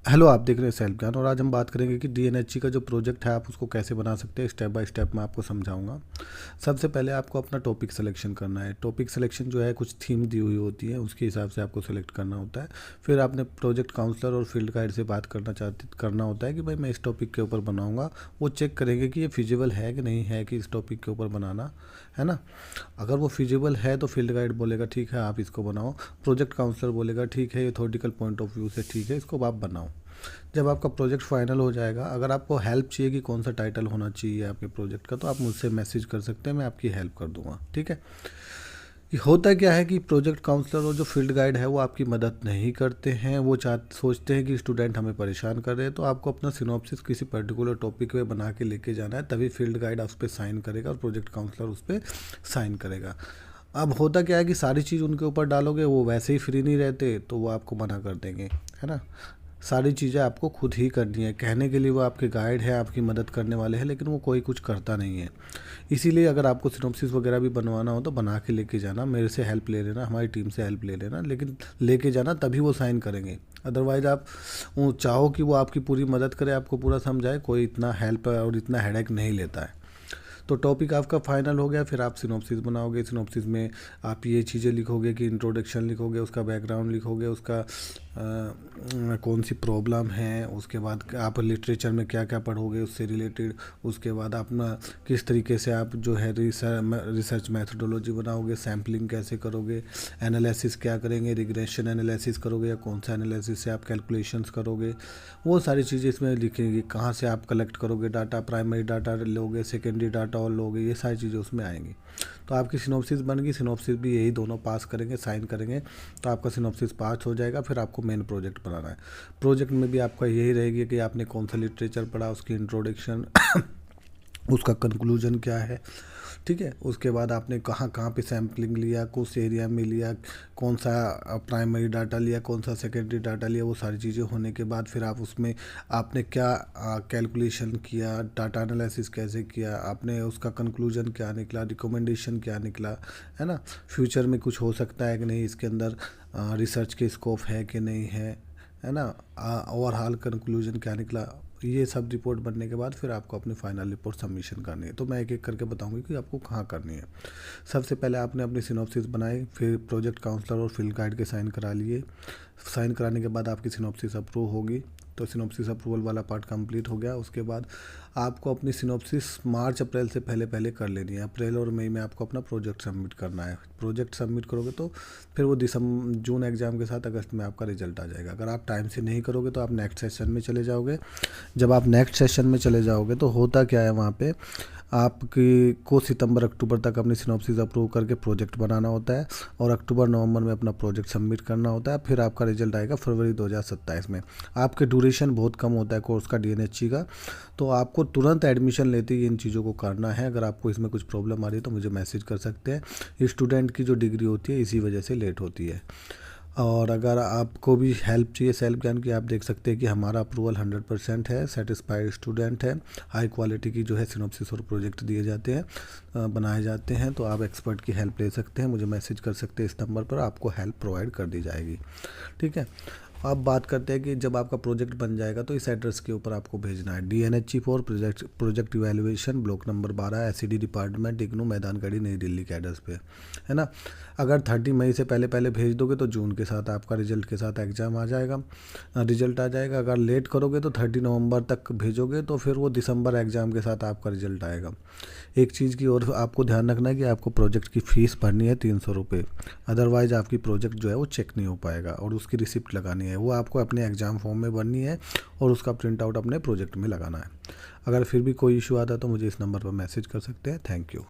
Hello, आप देख रहे हैं सेल्फ ज्ञान और आज हम बात करेंगे कि डीएनएचजी का जो प्रोजेक्ट है आप उसको कैसे बना सकते हैं। स्टेप बाय स्टेप मैं आपको समझाऊंगा। सबसे पहले आपको अपना टॉपिक सिलेक्शन करना है। टॉपिक सिलेक्शन जो है कुछ थीम दी हुई होती है, उसके हिसाब से आपको सिलेक्ट करना होता है। फिर आपने प्रोजेक्ट काउंसलर और फील्ड गाइड से बात करना होता है कि भाई मैं इस टॉपिक के ऊपर बनाऊँगा। वो चेक करेंगे कि ये फिजिबल है कि नहीं है कि इस टॉपिक के ऊपर बनाना है ना। अगर वो फिजिबल है तो फील्ड गाइड बोलेगा ठीक है आप इसको बनाओ। प्रोजेक्ट काउंसलर बोलेगा ठीक है ये थ्योरेटिकल पॉइंट ऑफ व्यू से ठीक है, इसको आप बनाओ। जब आपका प्रोजेक्ट फाइनल हो जाएगा, अगर आपको हेल्प चाहिए कि कौन सा टाइटल होना चाहिए आपके प्रोजेक्ट का, तो आप मुझसे मैसेज कर सकते हैं, मैं आपकी हेल्प कर दूंगा। ठीक है। ये होता क्या है कि प्रोजेक्ट काउंसलर और जो फील्ड गाइड है वो आपकी मदद नहीं करते हैं। वो सोचते हैं कि स्टूडेंट हमें परेशान कर रहे हैं, तो आपको अपना सिनॉप्सिस किसी पर्टिकुलर टॉपिक पे बना के लेके जाना है, तभी फील्ड गाइड उस पर साइन करेगा और प्रोजेक्ट काउंसलर उस पर साइन करेगा। अब होता क्या है कि सारी चीज़ उनके ऊपर डालोगे, वो वैसे ही फ्री नहीं रहते, तो वो आपको मना कर देंगे, है ना। सारी चीज़ें आपको खुद ही करनी है। कहने के लिए वो आपके गाइड है, आपकी मदद करने वाले हैं, लेकिन वो कोई कुछ करता नहीं है। इसीलिए अगर आपको सिनॉप्सिस वगैरह भी बनवाना हो तो बना के लेके जाना, मेरे से हेल्प ले लेना, हमारी टीम से हेल्प ले लेना, लेकिन लेके जाना तभी वो साइन करेंगे। अदरवाइज़ आप वो चाहो कि वो आपकी पूरी मदद करे, आपको पूरा समझाए, कोई इतना हेल्प और इतना हेडेक नहीं लेता है। तो टॉपिक आपका फाइनल हो गया, फिर आप सिनॉप्सिस बनाओगे। सिनॉप्सिस में आप ये चीज़ें लिखोगे कि इंट्रोडक्शन लिखोगे, उसका बैकग्राउंड लिखोगे, उसका कौन सी प्रॉब्लम है, उसके बाद आप लिटरेचर में क्या क्या पढ़ोगे उससे रिलेटेड, उसके बाद अपना किस तरीके से आप जो है रिसर्च मैथडोलॉजी बनाओगे, सैम्पलिंग कैसे करोगे, एनालिसिस क्या करेंगे, रिग्रेशन एनालिसिस करोगे या कौन सा एनालिसिस से आप कैलकुलेशंस करोगे, वो सारी चीज़ें इसमें लिखेंगी। कहाँ से आप कलेक्ट करोगे डाटा, प्राइमरी डाटा लोगे, सेकेंडरी डाटा और लोगे, ये सारी चीज़ें उसमें आएंगी। तो आपकी सिनॉप्सिस बन गई। सिनॉप्सिस भी यही दोनों पास करेंगे, साइन करेंगे, तो आपका सिनॉप्सिस पास हो जाएगा। फिर आपको मेन प्रोजेक्ट बनाना है। प्रोजेक्ट में भी आपका यही रहेगी कि आपने कौन सा लिटरेचर पढ़ा, उसकी इंट्रोडक्शन उसका कंक्लूजन क्या है। ठीक है। उसके बाद आपने कहाँ कहाँ पे सैम्पलिंग लिया, किस एरिया में लिया, कौन सा प्राइमरी डाटा लिया, कौन सा सेकेंडरी डाटा लिया, वो सारी चीज़ें होने के बाद फिर आप उसमें आपने क्या कैलकुलेशन किया, डाटा एनालिसिस कैसे किया, आपने उसका कंक्लूजन क्या निकला, रिकमेंडेशन क्या निकला, है ना। फ्यूचर में कुछ हो सकता है कि नहीं, इसके अंदर रिसर्च के स्कोप है कि नहीं है ना। ओवरऑल कंक्लूजन क्या निकला, ये सब रिपोर्ट बनने के बाद फिर आपको अपनी फाइनल रिपोर्ट सबमिशन करनी है। तो मैं एक एक करके बताऊंगी कि आपको कहाँ करनी है। सबसे पहले आपने अपनी सिनॉप्सिस बनाई, फिर प्रोजेक्ट काउंसलर और फील्ड गाइड के साइन करा लिए। साइन कराने के बाद आपकी सिनॉप्सिस अप्रूव होगी। तो सिनॉप्सिस अप्रूवल वाला पार्ट कंप्लीट हो गया। उसके बाद आपको अपनी सिनॉप्सिस मार्च अप्रैल से पहले पहले कर लेनी है। अप्रैल और मई में आपको अपना प्रोजेक्ट सबमिट करना है। प्रोजेक्ट सबमिट करोगे तो फिर वो दिसंबर जून एग्ज़ाम के साथ अगस्त में आपका रिजल्ट आ जाएगा। अगर आप टाइम से नहीं करोगे तो आप नेक्स्ट सेशन में चले जाओगे। जब आप नेक्स्ट सेशन में चले जाओगे तो होता क्या है, वहाँ पे आपकी को सितंबर अक्टूबर तक अपनी सिनॉप्सिस अप्रूव करके प्रोजेक्ट बनाना होता है और अक्टूबर नवंबर में अपना प्रोजेक्ट सबमिट करना होता है। फिर आपका रिजल्ट आएगा फरवरी 2027 में। आपके ड्यूरेशन बहुत कम होता है कोर्स का, डीएनएचजी का। तो आपको तुरंत एडमिशन लेते ही इन चीज़ों को करना है। अगर आपको इसमें कुछ प्रॉब्लम आ रही है तो मुझे मैसेज कर सकते हैं। स्टूडेंट की जो डिग्री होती है इसी वजह से लेट होती है। और अगर आपको भी हेल्प चाहिए सेल्फ ज्ञान की, आप देख सकते हैं कि हमारा अप्रूवल 100% है, सेटिस्फाइड स्टूडेंट है, हाई क्वालिटी की जो है सिनॉप्सिस और प्रोजेक्ट दिए जाते हैं, बनाए जाते हैं। तो आप एक्सपर्ट की हेल्प ले सकते हैं, मुझे मैसेज कर सकते हैं, इस नंबर पर आपको हेल्प प्रोवाइड कर दी जाएगी। ठीक है। अब बात करते हैं कि जब आपका प्रोजेक्ट बन जाएगा तो इस एड्रेस के ऊपर आपको भेजना है। DNHG for project evaluation, block number 12, SED department, IGNOU, Maidangarhi, Nai Delhi के एड्रेस पे, है ना। अगर 30 मई से पहले पहले भेज दोगे तो जून के साथ आपका रिजल्ट के साथ एग्ज़ाम आ जाएगा, रिजल्ट आ जाएगा। अगर लेट करोगे तो 30 नवंबर तक भेजोगे तो फिर वो दिसंबर एग्ज़ाम के साथ आपका रिजल्ट आएगा। एक चीज़ की और आपको ध्यान रखना है कि आपको प्रोजेक्ट की फ़ीस भरनी है 300 रुपये। अदरवाइज़ आपकी प्रोजेक्ट जो है वो चेक नहीं हो पाएगा और उसकी रिसिप्ट लगानी है, वो आपको अपने एग्ज़ाम फॉर्म में भरनी है और उसका प्रिंट आउट अपने प्रोजेक्ट में लगाना है। अगर फिर भी कोई इशू आता है तो मुझे इस नंबर पर मैसेज कर सकते हैं। Thank you.